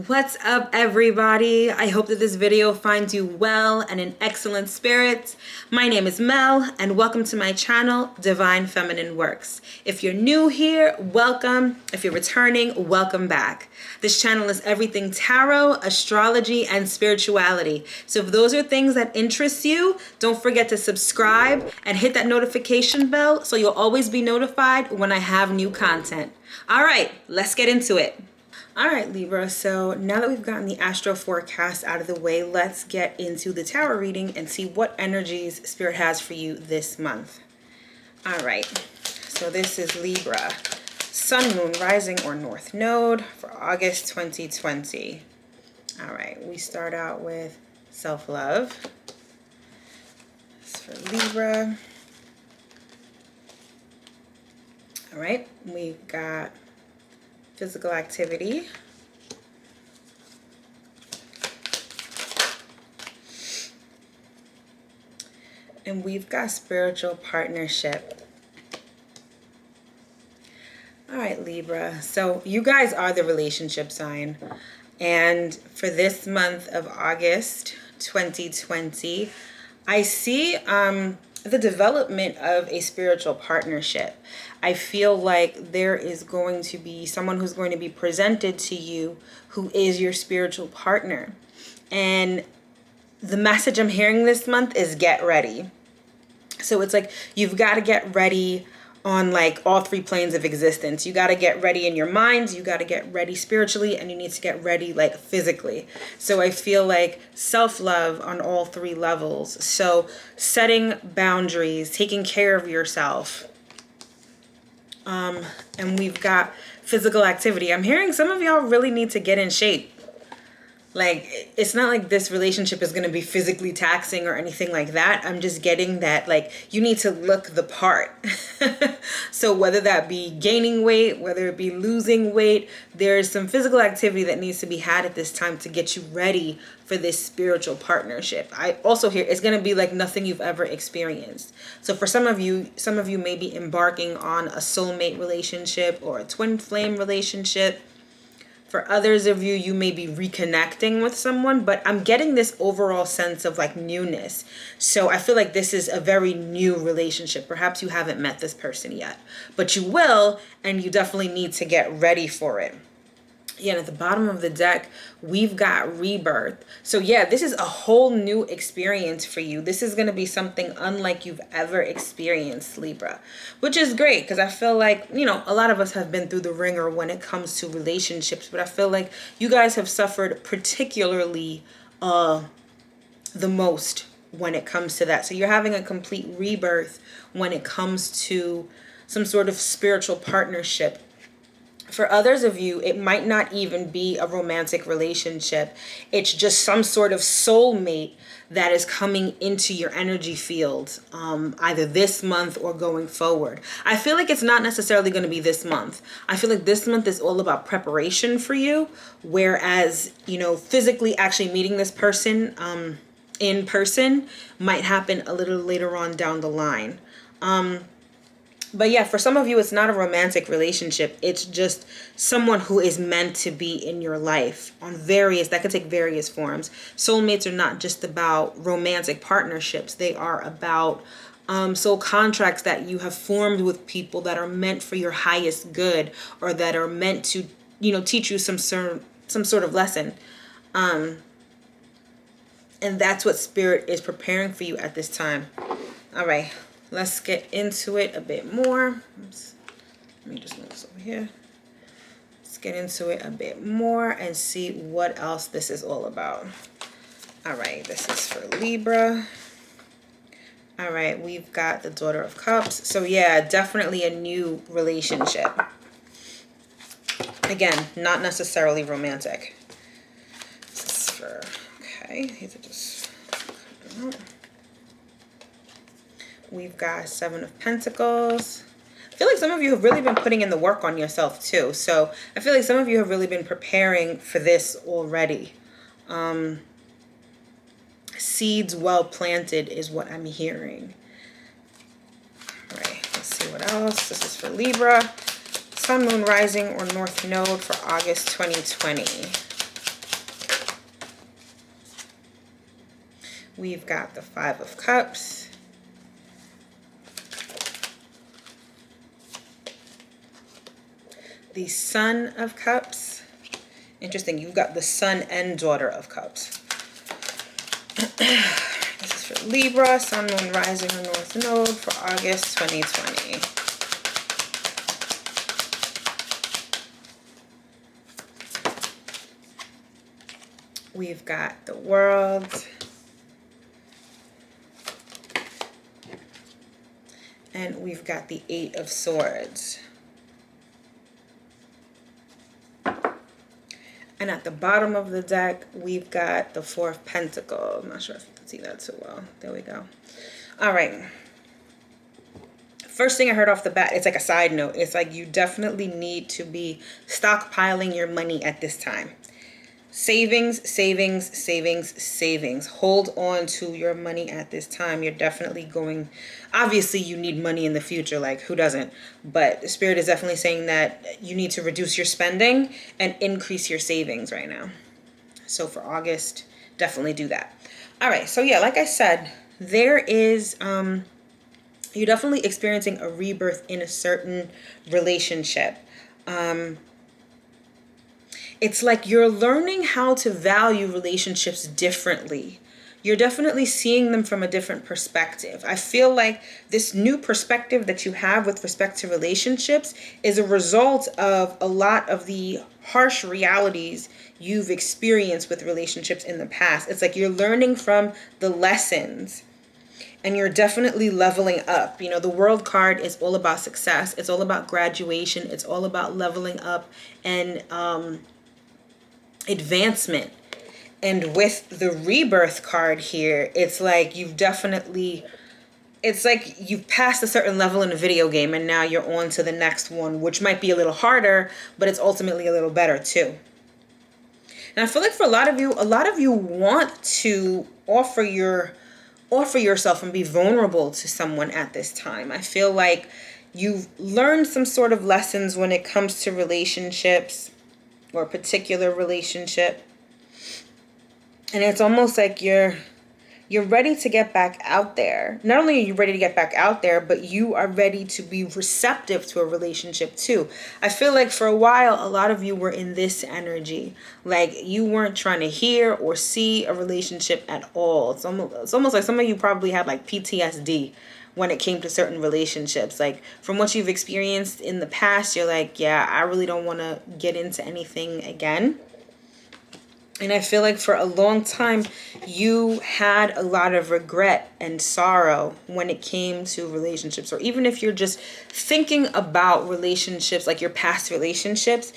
What's up, everybody? I hope that this video finds you well and in excellent spirits. My name is Mel and welcome to my channel, Divine Feminine Works. If you're new here, welcome. If you're returning, welcome back. This channel is everything tarot, astrology, and spirituality. So if those are things that interest you, don't forget to subscribe and hit that notification bell so you'll always be notified when I have new content. All right, let's get into it. All right, Libra, so now that we've gotten the astro forecast out of the way, let's get into the tarot reading and see what energies Spirit has for you this month. All right, so this is Libra, Sun, Moon, Rising, or North Node for August 2020. All right, we start out with self-love. This is for Libra. All right, we've got physical activity. And we've got spiritual partnership. All right, Libra. So you guys are the relationship sign. And for this month of August 2020, I see the development of a spiritual partnership. I feel like there is going to be someone who's going to be presented to you who is your spiritual partner. And the message I'm hearing this month is get ready. So it's like you've got to get ready on like all three planes of existence. You got to get ready in your mind, you got to get ready spiritually, and you need to get ready like physically. So I feel like self-love on all three levels. So setting boundaries, taking care of yourself. And we've got physical activity. I'm hearing some of y'all really need to get in shape. Like, it's not like this relationship is going to be physically taxing or anything like that. I'm just getting that, like, you need to look the part. So whether that be gaining weight, whether it be losing weight, there's some physical activity that needs to be had at this time to get you ready for this spiritual partnership. I also hear it's going to be like nothing you've ever experienced. So for some of you may be embarking on a soulmate relationship or a twin flame relationship. For others of you, you may be reconnecting with someone, but I'm getting this overall sense of like newness. So I feel like this is a very new relationship. Perhaps you haven't met this person yet, but you will, and you definitely need to get ready for it. Yeah, and at the bottom of the deck, we've got rebirth. So yeah, this is a whole new experience for you. This is going to be something unlike you've ever experienced, Libra, which is great because I feel like, you know, a lot of us have been through the ringer when it comes to relationships, but I feel like you guys have suffered particularly the most when it comes to that. So you're having a complete rebirth when it comes to some sort of spiritual partnership. For others of you, it might not even be a romantic relationship. It's just some sort of soulmate that is coming into your energy field, either this month or going forward. I feel like it's not necessarily going to be this month. I feel like this month is all about preparation for you, whereas, you know, physically actually meeting this person in person might happen a little later on down the line. But yeah, for some of you, it's not a romantic relationship. It's just someone who is meant to be in your life that could take various forms. Soulmates are not just about romantic partnerships. They are about soul contracts that you have formed with people that are meant for your highest good, or that are meant to, you know, teach you some sort of lesson. And that's what Spirit is preparing for you at this time. All right. Let's get into it a bit more. Oops. Let me just move this over here. Let's get into it a bit more and see what else this is all about. All right, this is for Libra. All right, we've got the Daughter of Cups. So yeah, definitely a new relationship. Again, not necessarily romantic. This is for, okay, these are just, we've got Seven of Pentacles. I feel like some of you have really been putting in the work on yourself too. So I feel like some of you have really been preparing for this already. Seeds well planted is what I'm hearing. All right, let's see what else. This is for Libra. Sun, Moon, Rising, or North Node for August 2020. We've got the Five of Cups. The Son of Cups. Interesting, you've got the Son and Daughter of Cups. This is for Libra, Sun, Moon, Rising, or North Node for August 2020. We've got the World. And we've got the Eight of Swords. And at the bottom of the deck, we've got the Four of Pentacles. I'm not sure if you can see that too well. There we go. All right. First thing I heard off the bat, it's like a side note. It's like you definitely need to be stockpiling your money at this time. Savings, savings, savings, savings. Hold on to your money at this time. You're definitely going, obviously you need money in the future, like who doesn't? But the Spirit is definitely saying that you need to reduce your spending and increase your savings right now. So for August, definitely do that. All right, so yeah, like I said, there is, you're definitely experiencing a rebirth in a certain relationship. It's like you're learning how to value relationships differently. You're definitely seeing them from a different perspective. I feel like this new perspective that you have with respect to relationships is a result of a lot of the harsh realities you've experienced with relationships in the past. It's like you're learning from the lessons and you're definitely leveling up. You know, the World card is all about success. It's all about graduation. It's all about leveling up and advancement. And with the Rebirth card here, it's like you've definitely, it's like you've passed a certain level in a video game and now you're on to the next one, which might be a little harder, but it's ultimately a little better too. And I feel like for a lot of you want to offer yourself and be vulnerable to someone at this time. I feel like you've learned some sort of lessons when it comes to relationships or a particular relationship. And it's almost like you're ready to get back out there. Not only are you ready to get back out there, but you are ready to be receptive to a relationship too. I feel like for a while, a lot of you were in this energy. Like you weren't trying to hear or see a relationship at all. It's almost like some of you probably had like PTSD when it came to certain relationships. Like from what you've experienced in the past, you're like, yeah, I really don't want to get into anything again. And I feel like for a long time, you had a lot of regret and sorrow when it came to relationships. Or even if you're just thinking about relationships, like your past relationships,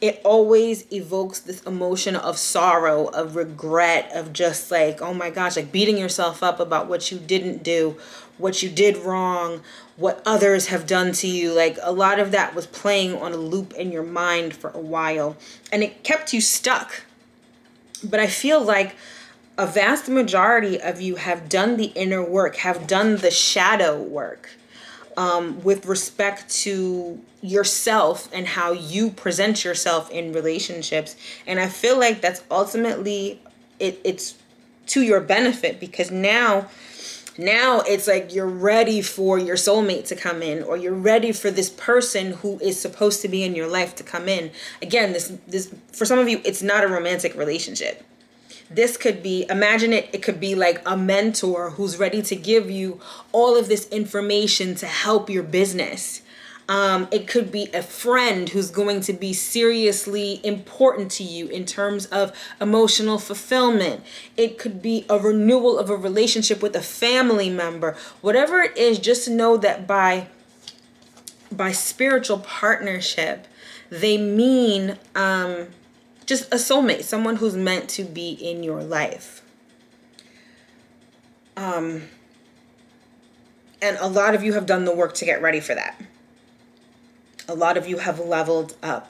it always evokes this emotion of sorrow, of regret, of just like, oh my gosh, like beating yourself up about what you didn't do, what you did wrong, what others have done to you. Like a lot of that was playing on a loop in your mind for a while, and it kept you stuck. But I feel like a vast majority of you have done the inner work, have done the shadow work with respect to yourself and how you present yourself in relationships. And I feel like that's ultimately, it's to your benefit, because now it's like you're ready for your soulmate to come in, or you're ready for this person who is supposed to be in your life to come in. Again, this for some of you, it's not a romantic relationship. This could be, imagine it could be like a mentor who's ready to give you all of this information to help your business. It could be a friend who's going to be seriously important to you in terms of emotional fulfillment. It could be a renewal of a relationship with a family member. Whatever it is, just know that by spiritual partnership, they mean just a soulmate, someone who's meant to be in your life. And a lot of you have done the work to get ready for that. A lot of you have leveled up.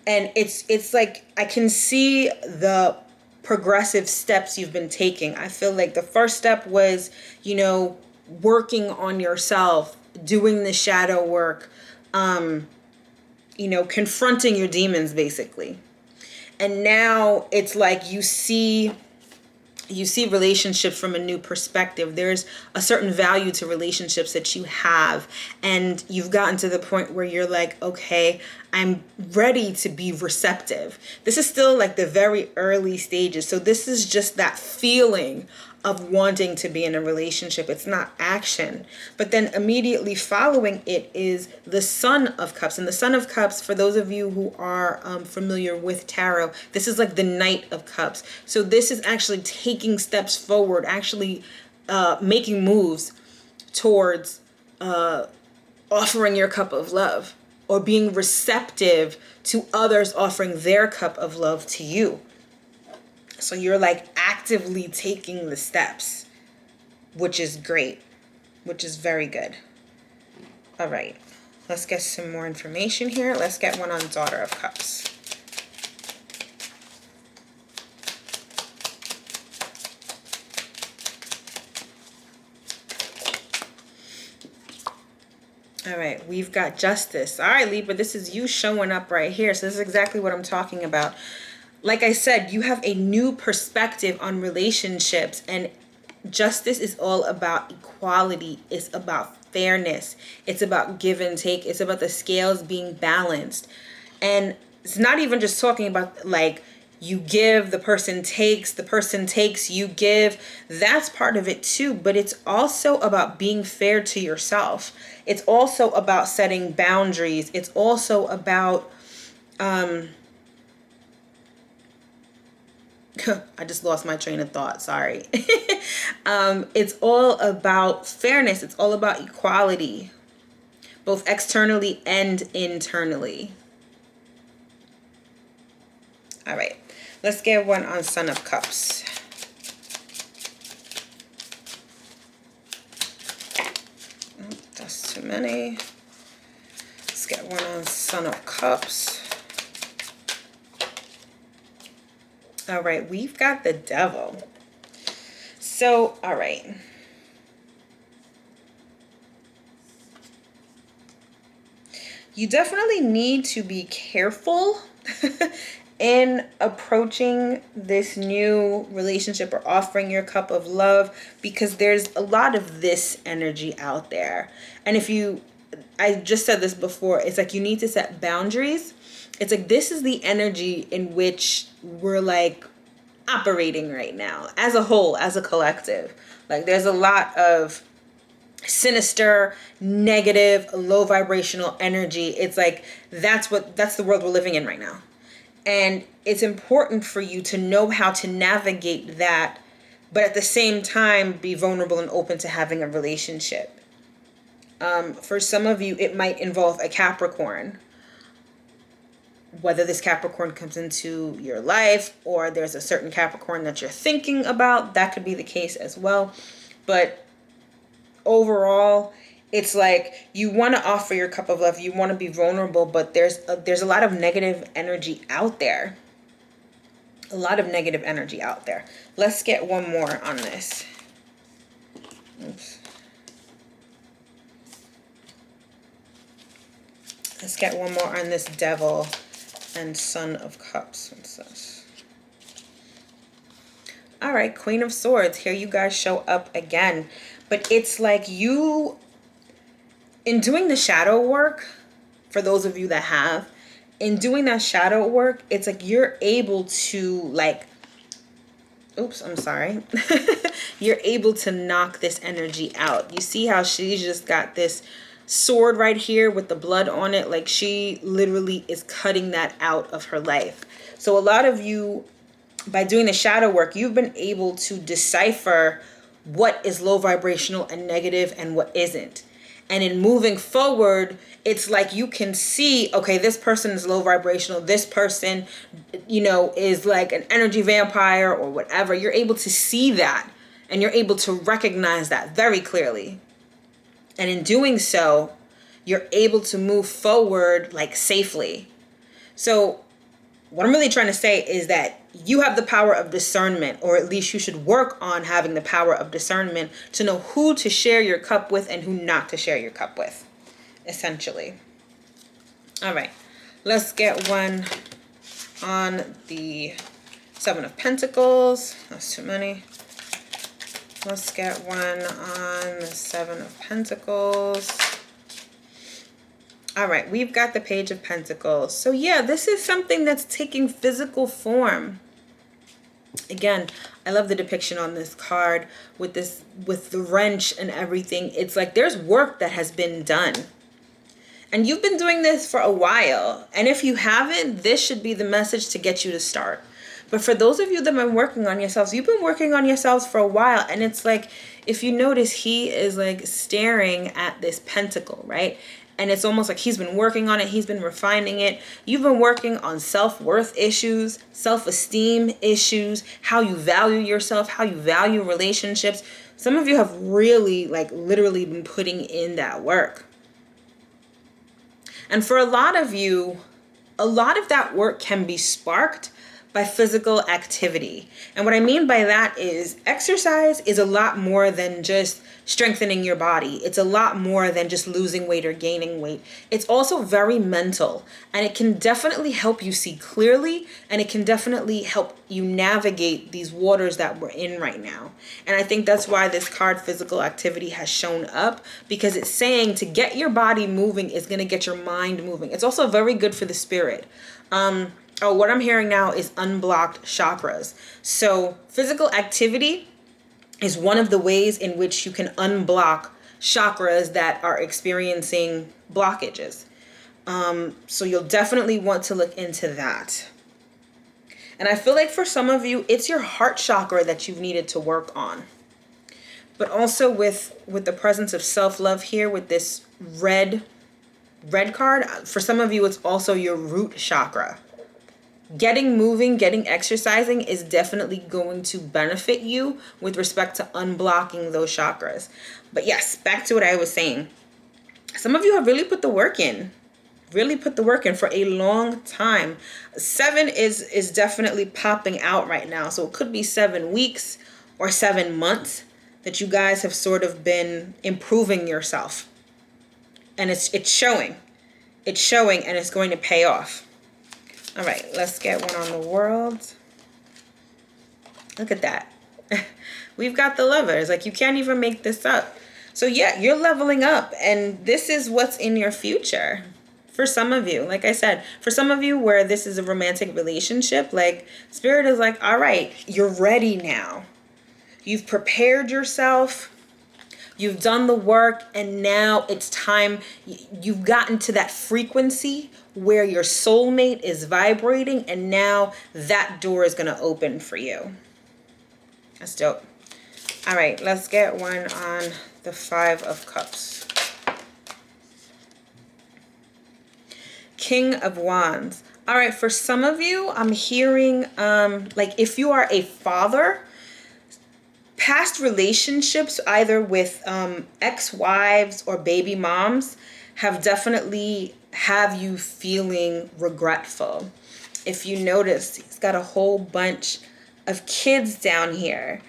And it's like I can see the progressive steps you've been taking. I feel like the first step was, working on yourself, doing the shadow work, confronting your demons basically. And now it's like you see you see relationships from a new perspective. There's a certain value to relationships that you have, and you've gotten to the point where you're like, okay, I'm ready to be receptive. This is still like the very early stages. So this is just that feeling of wanting to be in a relationship. It's not action. But then immediately following it is the Sun of Cups. And the Sun of Cups, for those of you who are familiar with tarot, this is like the Knight of Cups. So this is actually taking steps forward, actually making moves towards offering your cup of love, or being receptive to others offering their cup of love to you. So you're like actively taking the steps, which is great, which is very good. All right, let's get some more information here. Let's get one on Daughter of Cups. All right, we've got Justice. All right, Libra, this is you showing up right here. So this is exactly what I'm talking about. Like I said, you have a new perspective on relationships, and justice is all about equality. It's about fairness. It's about give and take. It's about the scales being balanced. And it's not even just talking about like you give, the person takes, you give. That's part of it too. But it's also about being fair to yourself. It's also about setting boundaries. It's also about I just lost my train of thought. Sorry. It's all about fairness. It's all about equality, both externally and internally. All right. Let's get one on Son of Cups. Oh, that's too many. Let's get one on Son of Cups. All right, we've got the Devil. So, all right. You definitely need to be careful in approaching this new relationship or offering your cup of love, because there's a lot of this energy out there. And I just said this before, it's like you need to set boundaries. It's like this is the energy in which we're like operating right now as a whole, as a collective. Like there's a lot of sinister, negative, low vibrational energy. It's like that's the world we're living in right now. And it's important for you to know how to navigate that, but at the same time be vulnerable and open to having a relationship. For some of you, it might involve a Capricorn. Whether this Capricorn comes into your life or there's a certain Capricorn that you're thinking about, that could be the case as well. But overall, it's like you want to offer your cup of love. You want to be vulnerable, but there's a lot of negative energy out there. A lot of negative energy out there. Let's get one more on this. Oops. Let's get one more on this Devil and Son of Cups. What's this? All right, Queen of Swords. Here you guys show up again. But it's like you, in doing the shadow work, for those of you that have, in doing that shadow work, it's like you're able to like, oops, I'm sorry. You're able to knock this energy out. You see how she's just got this sword right here with the blood on it. Like she literally is cutting that out of her life. So a lot of you, by doing the shadow work, you've been able to decipher what is low vibrational and negative and what isn't. And in moving forward, it's like you can see, okay, this person is low vibrational. This person, is like an energy vampire or whatever. You're able to see that and you're able to recognize that very clearly. And in doing so, you're able to move forward like safely. So what I'm really trying to say is that you have the power of discernment, or at least you should work on having the power of discernment to know who to share your cup with and who not to share your cup with, essentially. All right, let's get one on the Seven of Pentacles. That's too many. Let's get one on the Seven of Pentacles. All right, we've got the Page of Pentacles. So yeah, this is something that's taking physical form. Again, I love the depiction on this card with the wrench and everything. It's like there's work that has been done. And you've been doing this for a while. And if you haven't, this should be the message to get you to start. But for those of you that have been working on yourselves, you've been working on yourselves for a while. And it's like, if you notice, he is like staring at this pentacle, right? And it's almost like he's been working on it. He's been refining it. You've been working on self-worth issues, self-esteem issues, how you value yourself, how you value relationships. Some of you have really, like, literally been putting in that work. And for a lot of you, a lot of that work can be sparked by physical activity. And what I mean by that is exercise is a lot more than just strengthening your body. It's a lot more than just losing weight or gaining weight. It's also very mental, and it can definitely help you see clearly, and it can definitely help you navigate these waters that we're in right now. And I think that's why this card, physical activity, has shown up, because it's saying to get your body moving is going to get your mind moving. It's also very good for the spirit. Oh, what I'm hearing now is unblocked chakras. So physical activity is one of the ways in which you can unblock chakras that are experiencing blockages. So you'll definitely want to look into that. And I feel like for some of you, it's your heart chakra that you've needed to work on. But also with the presence of self-love here with this red card, for some of you, it's also your root chakra. Getting moving, getting exercising is definitely going to benefit you with respect to unblocking those chakras. But yes, back to what I was saying. Some of you have really put the work in. Really put the work in for a long time. 7 is definitely popping out right now. So it could be 7 weeks or 7 months that you guys have sort of been improving yourself. And it's showing. It's showing, and it's going to pay off. All right, let's get one on the world. Look at that. We've got the Lovers. Like, you can't even make this up. So yeah, you're leveling up, and this is what's in your future. For some of you, like I said, for some of you where this is a romantic relationship, like Spirit is like, all right, you're ready now. You've prepared yourself. You've done the work, and now it's time. You've gotten to that frequency where your soulmate is vibrating, and now that door is going to open for you. That's dope. All right, let's get one on the 5 of Cups. King of Wands. All right, for some of you, I'm hearing, like if you are a father, past relationships, either with ex-wives or baby moms, have definitely have you feeling regretful. If you notice, he's got a whole bunch of kids down here.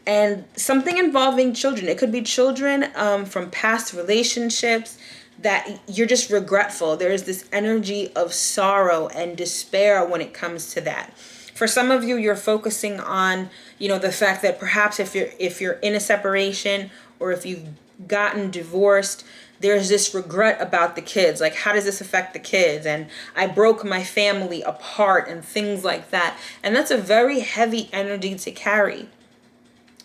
And something involving children. It could be children from past relationships that you're just regretful. There's this energy of sorrow and despair when it comes to that. For some of you, you're focusing on, you know, the fact that perhaps if you're in a separation or if you've gotten divorced, there's this regret about the kids. Like, how does this affect the kids? And I broke my family apart and things like that. And that's a very heavy energy to carry.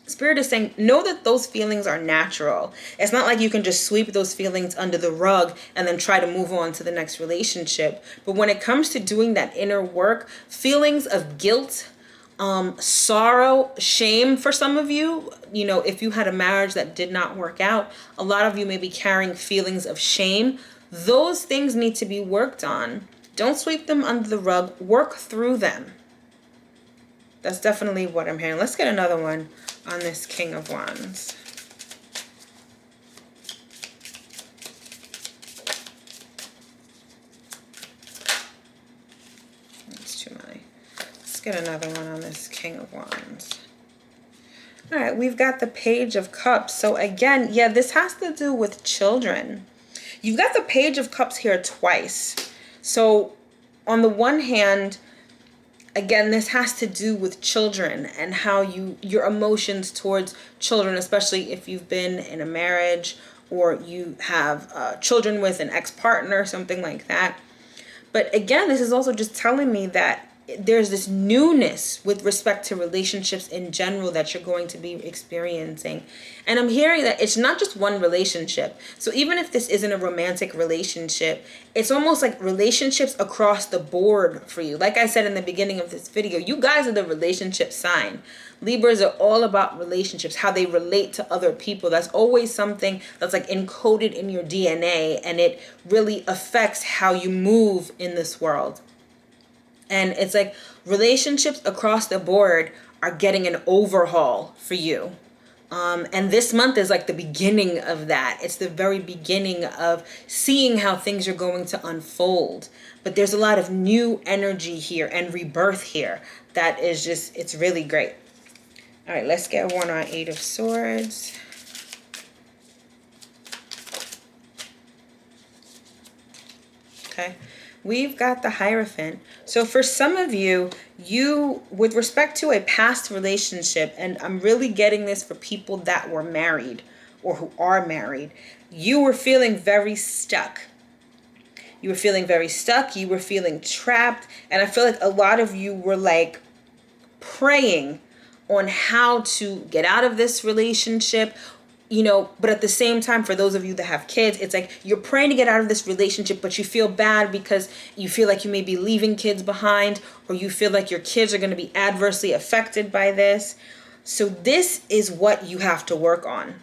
Spirit is saying, know that those feelings are natural. It's not like you can just sweep those feelings under the rug and then try to move on to the next relationship. But when it comes to doing that inner work, feelings of guilt, sorrow, shame for some of you, you know, if you had a marriage that did not work out, a lot of you may be carrying feelings of shame. Those things need to be worked on. Don't sweep them under the rug. Work through them. That's definitely what I'm hearing. Let's get another one on this King of Wands. That's too many. Let's get another one on this King of Wands. All right, we've got the Page of Cups. So again, yeah, this has to do with children. You've got the Page of Cups here twice. So on the one hand, Again, this has to do with children and how your emotions towards children, especially if you've been in a marriage or you have children with an ex-partner, something like that. But again, this is also just telling me that there's this newness with respect to relationships in general that you're going to be experiencing. And I'm hearing that it's not just one relationship. So even if this isn't a romantic relationship, it's almost like relationships across the board for you. Like I said in the beginning of this video, you guys are the relationship sign. Libras are all about relationships, how they relate to other people. That's always something that's like encoded in your DNA, and it really affects how you move in this world. And it's like relationships across the board are getting an overhaul for you. And this month is like the beginning of that. It's the very beginning of seeing how things are going to unfold. But there's a lot of new energy here and rebirth here. That is just, it's really great. All right, let's get one on Eight of Swords. Okay. We've got the Hierophant. So for some of you, with respect to a past relationship, and I'm really getting this for people that were married or who are married, you were feeling very stuck. You were feeling very stuck. You were feeling trapped. And I feel like a lot of you were like praying on how to get out of this relationship. You know, but at the same time, for those of you that have kids, it's like you're praying to get out of this relationship, but you feel bad because you feel like you may be leaving kids behind, or you feel like your kids are going to be adversely affected by this. So this is what you have to work on.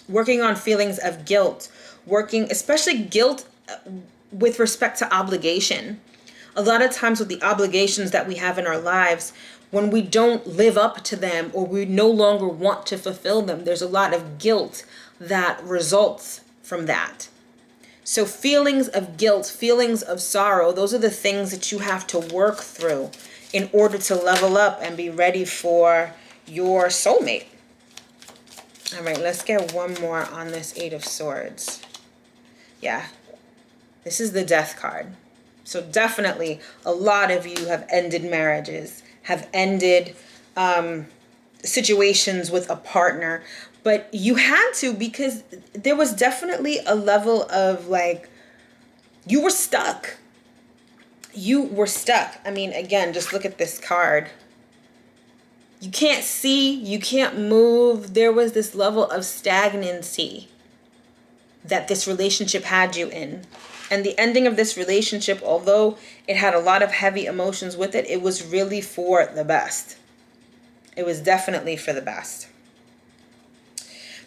Working on feelings of guilt, especially guilt with respect to obligation. A lot of times with the obligations that we have in our lives, when we don't live up to them or we no longer want to fulfill them, there's a lot of guilt that results from that. So feelings of guilt, feelings of sorrow, those are the things that you have to work through in order to level up and be ready for your soulmate. All right, let's get one more on this Eight of Swords. Yeah, this is the Death card. So definitely a lot of you have ended marriages, have ended situations with a partner, but you had to, because there was definitely a level of like, you were stuck. You were stuck. I mean, again, just look at this card. You can't see, you can't move. There was this level of stagnancy that this relationship had you in. And the ending of this relationship, although it had a lot of heavy emotions with it, it was really for the best. It was definitely for the best.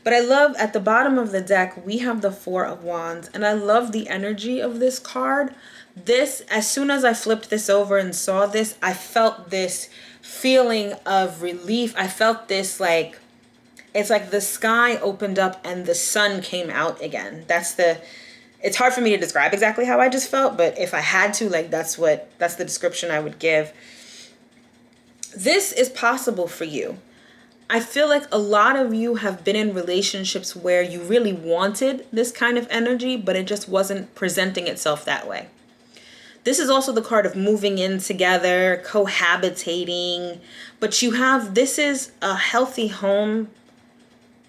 But I love, at the bottom of the deck, we have the Four of Wands. And I love the energy of this card. This, as soon as I flipped this over and saw this, I felt this feeling of relief. I felt this like, it's like the sky opened up and the sun came out again. It's hard for me to describe exactly how I just felt, but if I had to, like, that's the description I would give. This is possible for you. I feel like a lot of you have been in relationships where you really wanted this kind of energy, but it just wasn't presenting itself that way. This is also the card of moving in together, cohabitating, but this is a healthy home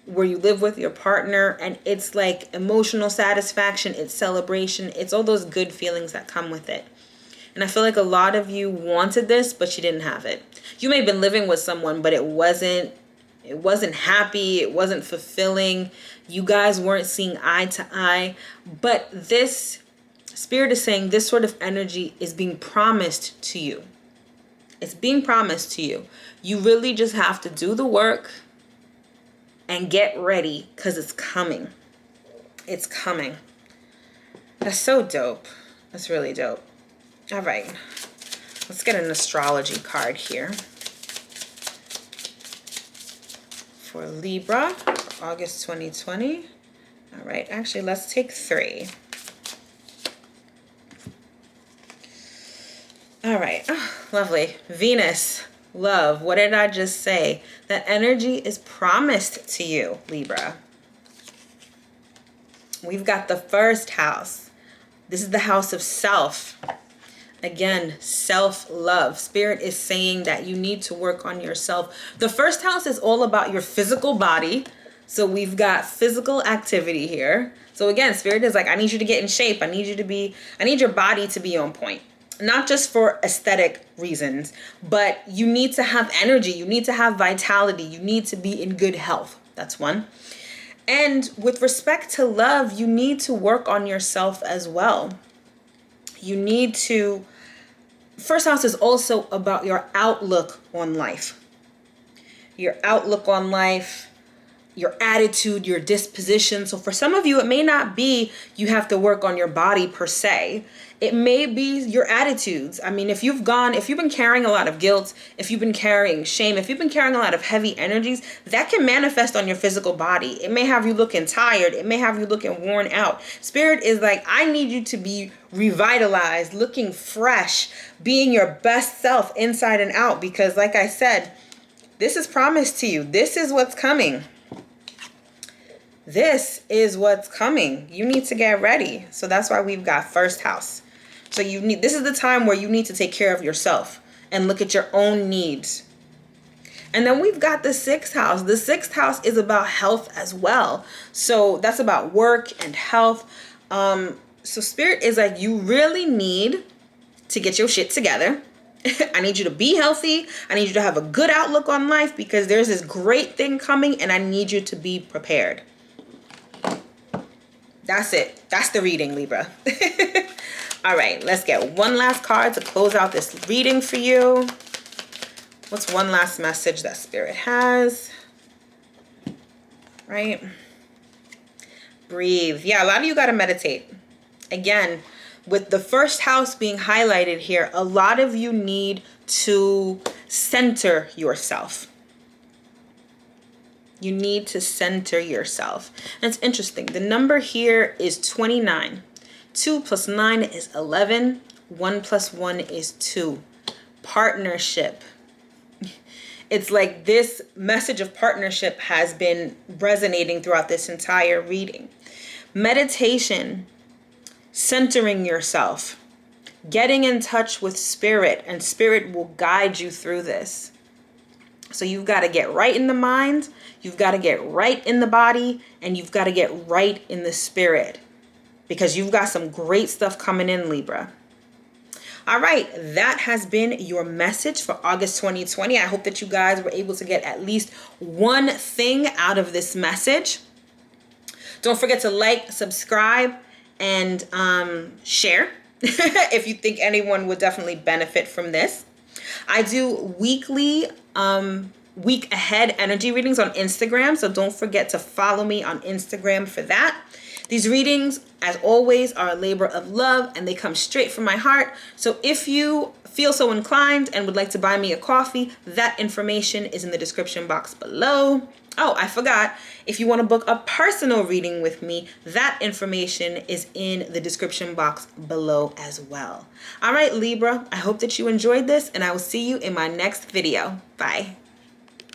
where you live with your partner, and it's like emotional satisfaction, it's celebration, it's all those good feelings that come with it. And I feel like a lot of you wanted this, but you didn't have it. You may have been living with someone, but it wasn't happy, it wasn't fulfilling. You guys weren't seeing eye to eye. But this Spirit is saying this sort of energy is being promised to you. It's being promised to you. You really just have to do the work and get ready, because it's coming. It's coming. That's so dope. That's really dope. All right. Let's get an astrology card here for Libra, August 2020. All right. Actually, let's take 3. All right. Oh, lovely. Venus. Love, what did I just say? That energy is promised to you, Libra. We've got the first house. This is the house of self. Again, self-love. Spirit is saying that you need to work on yourself. The first house is all about your physical body. So we've got physical activity here. So again, Spirit is like, I need you to get in shape. I need your body to be on point. Not just for aesthetic reasons, but you need to have energy. You need to have vitality. You need to be in good health. That's one. And with respect to love, you need to work on yourself as well. You need to, first house is also about your outlook on life. Your outlook on life, your attitude, your disposition. So for some of you, it may not be you have to work on your body per se. It may be your attitudes. I mean, if you've been carrying a lot of guilt, if you've been carrying shame, if you've been carrying a lot of heavy energies, that can manifest on your physical body. It may have you looking tired. It may have you looking worn out. Spirit is like, I need you to be revitalized, looking fresh, being your best self inside and out. Because like I said, this is promised to you. This is what's coming. This is what's coming. You need to get ready. So that's why we've got first house. So this is the time where you need to take care of yourself and look at your own needs. And then we've got the sixth house. The sixth house is about health as well. So that's about work and health. So Spirit is like, you really need to get your shit together. I need you to be healthy. I need you to have a good outlook on life because there's this great thing coming and I need you to be prepared. That's it. That's the reading, Libra. All right, let's get one last card to close out this reading for you. What's one last message that Spirit has? Right? Breathe. Yeah, a lot of you got to meditate. Again, with the first house being highlighted here, a lot of you need to center yourself. You need to center yourself. And it's interesting. The number here is 29. 2 plus 9 is 11. 1 plus 1 is 2. Partnership. It's like this message of partnership has been resonating throughout this entire reading. Meditation, centering yourself, getting in touch with Spirit, and Spirit will guide you through this. So you've got to get right in the mind, you've got to get right in the body, and you've got to get right in the spirit. Because you've got some great stuff coming in, Libra. All right, that has been your message for August 2020. I hope that you guys were able to get at least one thing out of this message. Don't forget to like, subscribe, and share if you think anyone would definitely benefit from this. I do weekly week ahead energy readings on Instagram, so don't forget to follow me on Instagram for that. These readings, as always, are a labor of love and they come straight from my heart. So if you feel so inclined and would like to buy me a coffee, that information is in the description box below. Oh, I forgot. If you want to book a personal reading with me, that information is in the description box below as well. All right, Libra, I hope that you enjoyed this and I will see you in my next video. Bye.